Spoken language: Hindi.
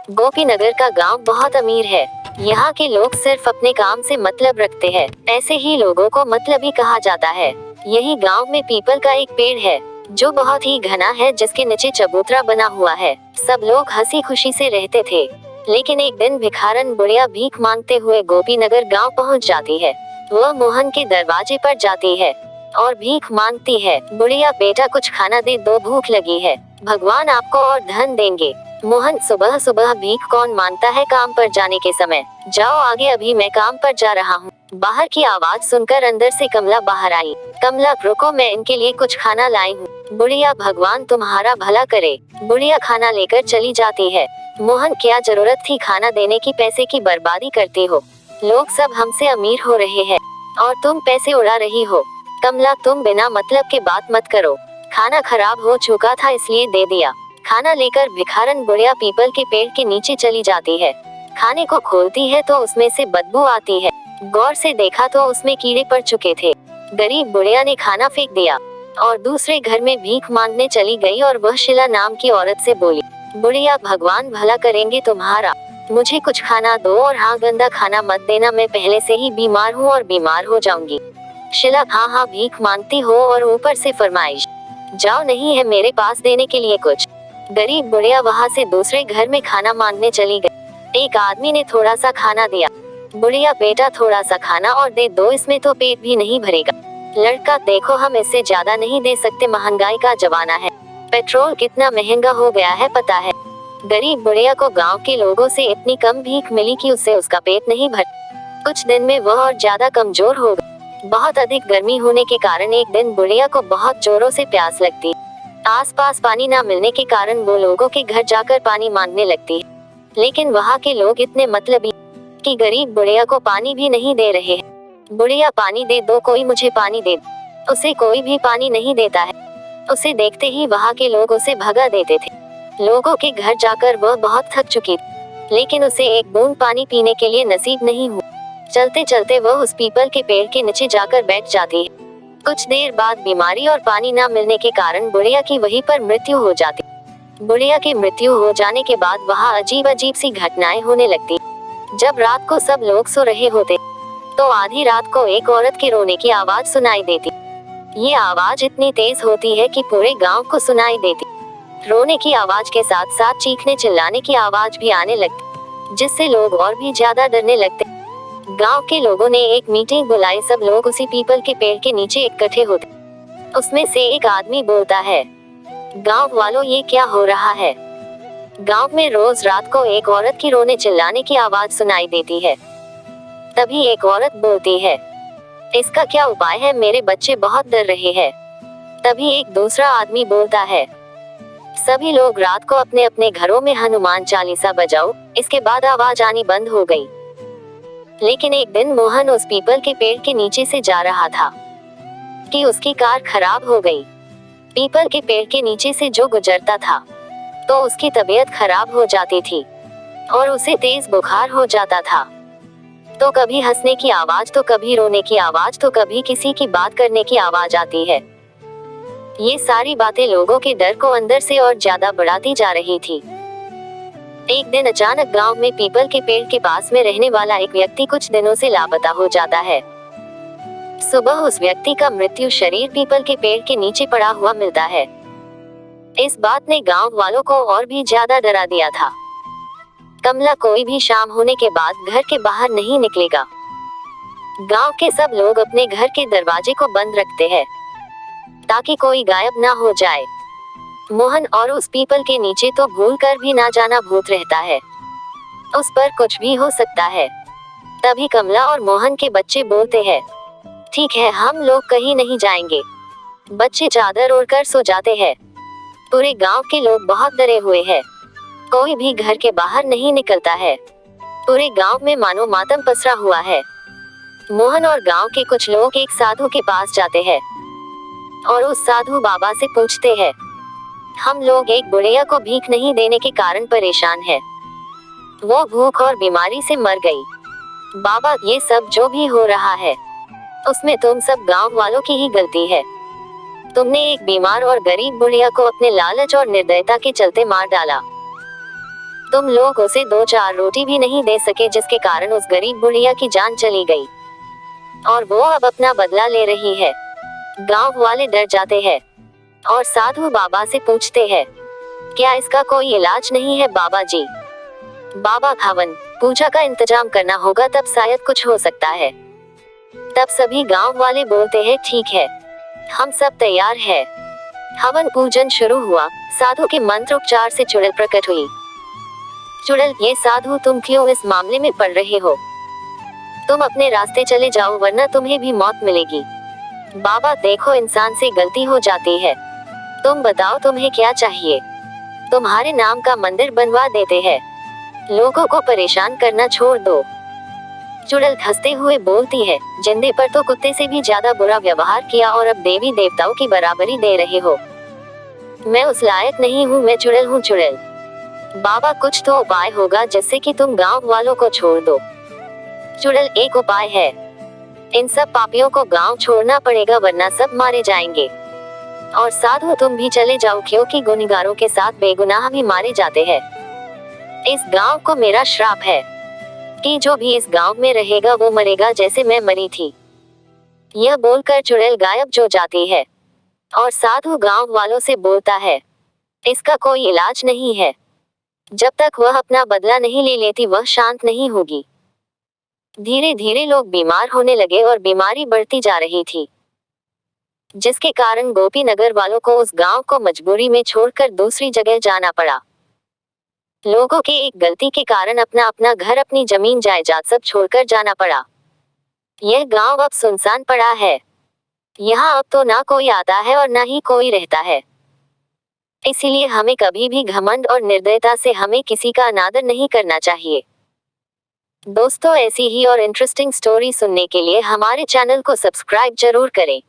गोपीनगर का गांव बहुत अमीर है। यहाँ के लोग सिर्फ अपने काम से मतलब रखते हैं। ऐसे ही लोगों को मतलबी कहा जाता है। यही गांव में पीपल का एक पेड़ है जो बहुत ही घना है, जिसके नीचे चबूतरा बना हुआ है। सब लोग हंसी खुशी से रहते थे। लेकिन एक दिन भिखारन बुढ़िया भीख मांगते हुए गोपीनगर गांव पहुंच जाती है। वह मोहन के दरवाजे पर जाती है और भीख मांगती है। बुढ़िया, बेटा कुछ खाना दे दो, भूख लगी है। भगवान आपको और धन देंगे। मोहन, सुबह सुबह भीख कौन मांगता है काम पर जाने के समय। जाओ आगे, अभी मैं काम पर जा रहा हूँ। बाहर की आवाज सुनकर अंदर से कमला बाहर आई। कमला, रुको, मैं इनके लिए कुछ खाना लाई हूँ। बुढ़िया, भगवान तुम्हारा भला करे। बुढ़िया खाना लेकर चली जाती है। मोहन, क्या जरूरत थी खाना देने की, पैसे की बर्बादी करती हो। लोग सब हमसे अमीर हो रहे हैं और तुम पैसे उड़ा रही हो। कमला, तुम बिना मतलब के बात मत करो। खाना खराब हो चुका था इसलिए दे दिया। खाना लेकर भिखारन बुढ़िया पीपल के पेड़ के नीचे चली जाती है। खाने को खोलती है तो उसमें से बदबू आती है। गौर से देखा तो उसमें कीड़े पड़ चुके थे। गरीब बुढ़िया ने खाना फेंक दिया और दूसरे घर में भीख मांगने चली गई और वह शीला नाम की औरत से बोली, बुढ़िया भगवान भला करेंगे तुम्हारा, मुझे कुछ खाना दो और हाँ, गंदा खाना मत देना, मैं पहले से ही बीमार हूँ और बीमार हो जाऊंगी। शीला, हाँ हाँ भीख मांगती हो और ऊपर से फरमाइश, जाओ, नहीं है मेरे पास देने के लिए कुछ। गरीब बुढ़िया वहाँ से दूसरे घर में खाना मांगने चली गई। एक आदमी ने थोड़ा सा खाना दिया। बुढ़िया, बेटा थोड़ा सा खाना और दे दो, इसमें तो पेट भी नहीं भरेगा। लड़का, देखो हम इससे ज्यादा नहीं दे सकते, महंगाई का जमाना है, पेट्रोल कितना महंगा हो गया है पता है। गरीब बुढ़िया को गांव के लोगों से इतनी कम भीख मिली कि उससे उसका पेट नहीं भर। कुछ दिन में वह और ज्यादा कमजोर हो गई। बहुत अधिक गर्मी होने के कारण एक दिन बुढ़िया को बहुत जोरों से प्यास लगती। आसपास पानी न मिलने के कारण वो लोगों के घर जाकर पानी मांगने लगती। लेकिन वहाँ के लोग इतने मतलबी कि गरीब बुढ़िया को पानी भी नहीं दे रहे हैं। बुढ़िया, पानी दे दो, कोई मुझे पानी दे दो। उसे कोई भी पानी नहीं देता है। उसे देखते ही वहाँ के लोग उसे भगा देते थे। लोगों के घर जाकर वह बहुत थक चुकी थी, लेकिन उसे एक बूंद पानी पीने के लिए नसीब नहीं हुआ। चलते चलते वह उस पीपल के पेड़ के नीचे जाकर बैठ जाती है। कुछ देर बाद बीमारी और पानी न मिलने के कारण बुढ़िया की वहीं पर मृत्यु हो जाती। बुढ़िया की मृत्यु हो जाने के बाद वहाँ अजीब अजीब सी घटनाएं होने लगती। जब रात को सब लोग सो रहे होते तो आधी रात को एक औरत के रोने की आवाज सुनाई देती। ये आवाज इतनी तेज होती है कि पूरे गांव को सुनाई देती। रोने की आवाज के साथ साथ चीखने चिल्लाने की आवाज भी आने लगती, जिससे लोग और भी ज्यादा डरने लगते। गांव के लोगों ने एक मीटिंग बुलाई। सब लोग उसी पीपल के पेड़ के नीचे इकट्ठे होते। उसमें से एक आदमी बोलता है, गांव वालों, ये क्या हो रहा है। गांव में रोज रात को एक औरत की रोने चिल्लाने की आवाज सुनाई देती है। तभी एक औरत बोलती है, इसका क्या उपाय है, मेरे बच्चे बहुत डर रहे हैं। तभी एक दूसरा आदमी बोलता है, सभी लोग रात को अपने अपने घरों में हनुमान चालीसा बजाओ। इसके बाद आवाज आनी बंद हो गई। लेकिन एक दिन मोहन उस पीपल के पेड़ के नीचे से जा रहा था कि उसकी कार खराब हो गई। पीपल के पेड़ के नीचे से जो गुजरता था तो उसकी तबीयत खराब हो जाती थी और उसे तेज बुखार हो जाता था। तो कभी हंसने की आवाज, तो कभी रोने की आवाज, तो कभी किसी की बात करने की आवाज आती है। ये सारी बातें लोगों के डर को अंदर से और ज्यादा बढ़ाती जा रही थी। एक दिन अचानक गांव में पीपल के पेड़ के पास में रहने वाला एक व्यक्ति कुछ दिनों से लापता हो जाता है। सुबह उस व्यक्ति का मृत्यु शरीर पीपल के पेड़ के नीचे पड़ा हुआ मिलता है। इस बात ने गांव वालों को और भी ज्यादा डरा दिया था। कमला कोई भी शाम होने के बाद घर के बाहर नहीं निकलेगा। गांव के सब लोग अपने घर के दरवाजे को बंद रखते हैं ताकि कोई गायब ना हो जाए। मोहन और उस पीपल के नीचे तो भूल कर भी ना जाना, भूत रहता है, उस पर कुछ भी हो सकता है। तभी कमला और मोहन के बच्चे बोलते हैं, ठीक है, हम लोग कहीं नहीं जाएंगे। बच्चे चादर ओढ़कर सो जाते हैं। पूरे गांव के लोग बहुत डरे हुए हैं। कोई भी घर के बाहर नहीं निकलता है। पूरे गांव में मानो मातम पसरा हुआ है। मोहन और गांव के कुछ लोग एक साधु के पास जाते हैं और उस साधु बाबा से पूछते हैं, हम लोग एक बुढ़िया को भीख नहीं देने के कारण परेशान हैं। वो भूख और बीमारी से मर गई। बाबा, ये सब जो भी हो रहा है उसमें तुम सब गांव वालों की ही गलती है। तुमने एक बीमार और गरीब बुढ़िया को अपने लालच और निर्दयता के चलते मार डाला। तुम लोग उसे 2-4 रोटी भी नहीं दे सके, जिसके कारण उस गरीब बुढ़िया की जान चली गई और वो अब अपना बदला ले रही है। गांव वाले डर जाते हैं और साधु बाबा से पूछते हैं, क्या इसका कोई इलाज नहीं है बाबा जी? बाबा, हवन पूजा का इंतजाम करना होगा, तब शायद कुछ हो सकता है। तब सभी गांव वाले बोलते हैं, ठीक है, हम सब तैयार हैं। हवन पूजन शुरू हुआ। साधु के मंत्रोच्चार से चुड़ैल प्रकट हुई। चुड़ैल, ये साधु तुम क्यों इस मामले में पड़ रहे हो? तुम अपने रास्ते चले जाओ, वरना तुम्हें भी मौत मिलेगी। बाबा, देखो, इंसान से गलती हो जाती है। तुम बताओ तुम्हें क्या चाहिए? तुम्हारे नाम का मंदिर बनवा देते हैं। लोगों को परेशान करना छोड़ दो। चुड़ैल हंसते हुए बोलती है, जिंदे पर तो कुत्ते से भी ज्यादा बुरा व्यवहार किया और अब देवी देवताओं की बराबरी दे रहे हो। मैं उस लायक नहीं हूँ, मैं चुड़ैल हूँ चुड़ैल। बाबा, कुछ तो उपाय होगा जिससे कि तुम गांव वालों को छोड़ दो। चुड़ैल, एक उपाय है, इन सब पापियों को गांव छोड़ना पड़ेगा, वरना सब मारे जाएंगे। और साधु, तुम भी चले जाओ, क्योंकि गुनहगारों के साथ बेगुनाह भी मारे जाते हैं। इस गांव को मेरा श्राप है कि जो भी इस गांव में रहेगा वो मरेगा जैसे मैं मरी थी। यह बोलकर चुड़ैल गायब हो जाती है और साधु गांव वालों से बोलता है, इसका कोई इलाज नहीं है। जब तक वह अपना बदला नहीं ले लेती, वह शांत नहीं होगी। धीरे धीरे लोग बीमार होने लगे और बीमारी बढ़ती जा रही थी, जिसके कारण गोपी नगर वालों को उस गांव को मजबूरी में छोड़कर दूसरी जगह जाना पड़ा। लोगों के एक गलती के कारण अपना अपना घर, अपनी जमीन जायदाद सब छोड़कर जाना पड़ा। यह गांव अब सुनसान पड़ा है। यहाँ अब तो ना कोई आता है और ना ही कोई रहता है। इसीलिए हमें कभी भी घमंड और निर्दयता से हमें किसी का अनादर नहीं करना चाहिए। दोस्तों, ऐसी ही और इंटरेस्टिंग स्टोरी सुनने के लिए हमारे चैनल को सब्सक्राइब जरूर करें।